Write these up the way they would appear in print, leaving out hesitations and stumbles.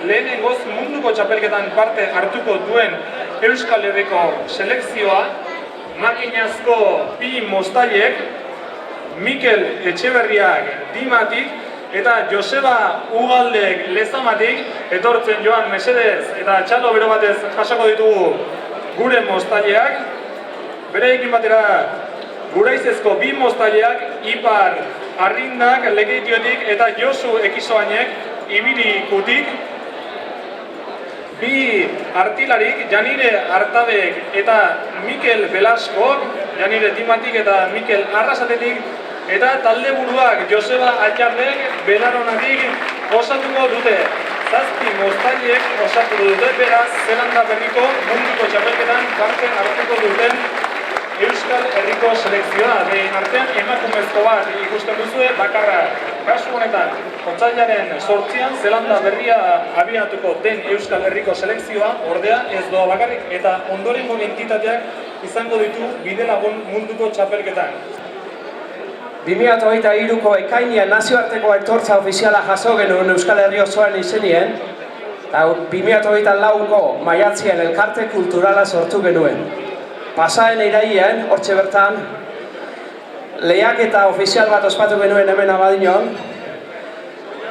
lehenengoz munduko txapelketan parte hartuko duen Euskal Herriko selekzioa, makinazko bi moztailek, Mikel Etxeberriak Dimatik eta Joseba Ugaldek Lezamatik etortzen joan mesedez eta txalo bero batez jasako ditugu gure moztaileak. Bereekin batera Guraizezko bi moztaileak Ipar Arrindak Lekeitiotik eta Josu Ekisoainek Ibirikutik. Bi artilarik Janire Artabek eta Mikel Belaskok, Janire Dimatik eta Mikel Arrasatetik, eta talde buruak Joseba Atxardek Belaronatik osatuko dute. 7 moztailek osatu dute, beraz, Zelanda Berriko munduko txapelketan parte hartuko duten Euskal Herriko selekzioa. Behin artean emakumezko bat ikusten duzue bakarra. Kasu honetan, otsailaren 8an Zelanda Berria abiatuko den Euskal Herriko selekzioa, ordea ez doa bakarrik eta ondorengo entitateak izango ditu bidelagun munduko txapelketan. 2023ko ekainean nazioarteko aitortza ofiziala jaso genuen Euskal Herri osoan izenien, eta 2024ko maiatzean elkarte kulturala sortu genuen. Pasaen irailean, hortxe bertan, lehiaketa ofizial bat ospatu genuen hemen Abadiñon,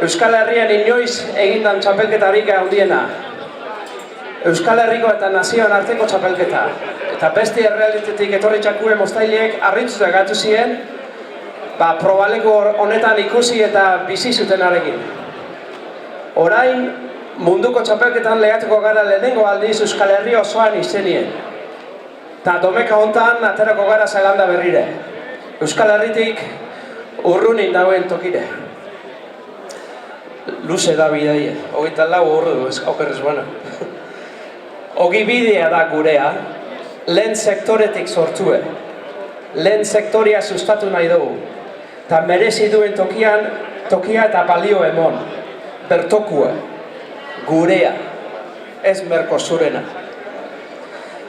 Euskal Herrian inoiz egindan txapelketarik handiena. Euskal Herriko eta nazioan arteko txapelketa. Eta beste errealitetik etorri txakue moztaileek harritzuta gatu ziren, probaleko honetan ikusi eta bizi zutenarekin. Orain, munduko txapelketan lehiatuko gara lehenengo aldiz Euskal Herri osoan izenien. Eta domeka hontan aterako gara Zelanda Berrire. Euskal Herritik urrunin dagoen tokire. Luze da bidaie, 24 ordu okerrez bana. Ogi bidea da gurea, lehen sektoretik sortue. Lehen sektoria sustatu nahi dugu. Eta merezi duen tokia eta balio emon. Bertokue, gurea, ez Mercosurena.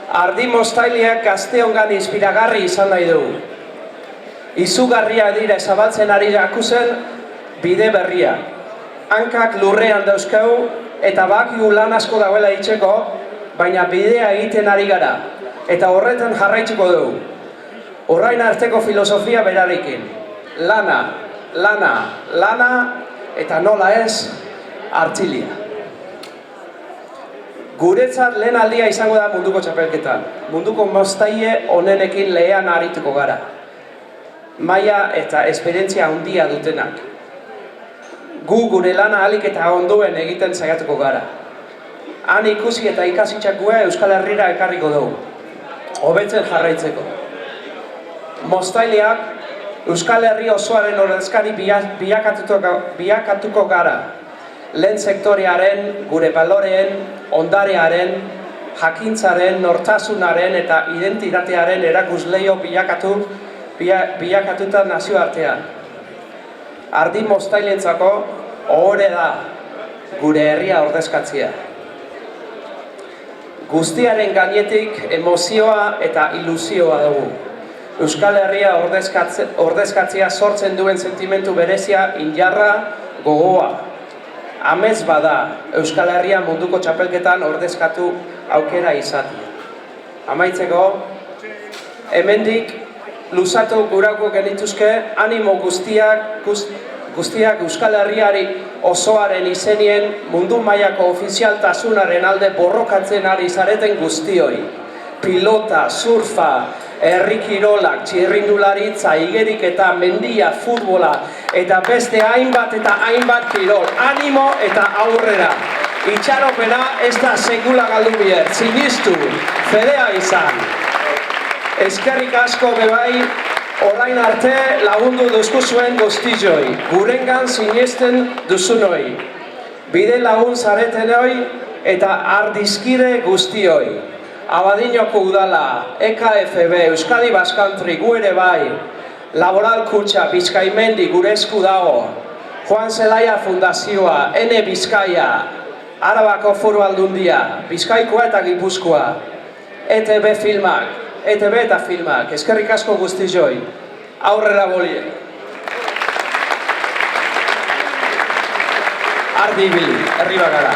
Ardi moztaileak gazteongan inspiragarri izan nahi dugu. Izugarria dira zabaltzen ari akusen bide berria. Hankak lurrean dauzkau eta bakigu lan asko dauela itxeko, baina bidea egiten ari gara. Eta horretan jarraituko dugu. Orain arteko filosofia berarekin. Lana, lana, lana eta nola ez, artilia. Guretzat lehen aldia izango da munduko txapelketan. Munduko moztaile onenekin lehean arituko gara. Maila eta esperientzia handia dutenak. Gu gure lana ahalik eta ondoen egiten saiatuko gara. Han ikusi eta ikasitzakue Euskal Herrira ekarriko dugu. Hobetzen jarraitzeko. Moztaileak Euskal Herri osoaren ordezkari bilakatuko gara. Lehen sektorearen, gure baloreen, ondarearen, jakintzaren, nortasunaren eta identitatearen erakusleio bilakatuta nazioartean. Ardi moztailentzako ohore da gure herria ordezkatzea. Guztiaren gainetik emozioa eta ilusioa dugu. Euskal Herria ordezkatzea sortzen duen sentimentu berezia, injarra, gogoa. Amets bada Euskal Herria munduko txapelketan ordezkatu aukera izatea. Amaitzeko, hemendik luzatu gurako genituzke animo guztiak Euskal Herriari osoaren izenien mundu mailako ofizialtasunaren alde borrokatzen ari zareten guztioi. Pilota, surfa, herri kirolak, txirrindularitza, igeriketa, mendia, futbola eta beste hainbat eta hainbat kirol. Animo eta aurrera. Itxaropena ez da sekula galdu bier. Sinistu, fedea izan. Eskerrik asko bebai, orain arte lagundu duzku zuen guztioi. Gurengan sinesten duzunoi. Bide lagun zaretenoi eta ardizkire guztioi. Abadiñoko udala, EKFB, Euskadi Basque Country, gu ere bai, Laboral Kutxa, Bizkaimendi, gure esku dago, Juan Zelaia Fundazioa, N Bizkaia, Arabako Foru Aldundia, Bizkaikoa eta Gipuzkoa, ETB filmak, ETB eta filmak, eskerrik asko guztioi, aurrera bolie. Ardi ibili, herri bagara.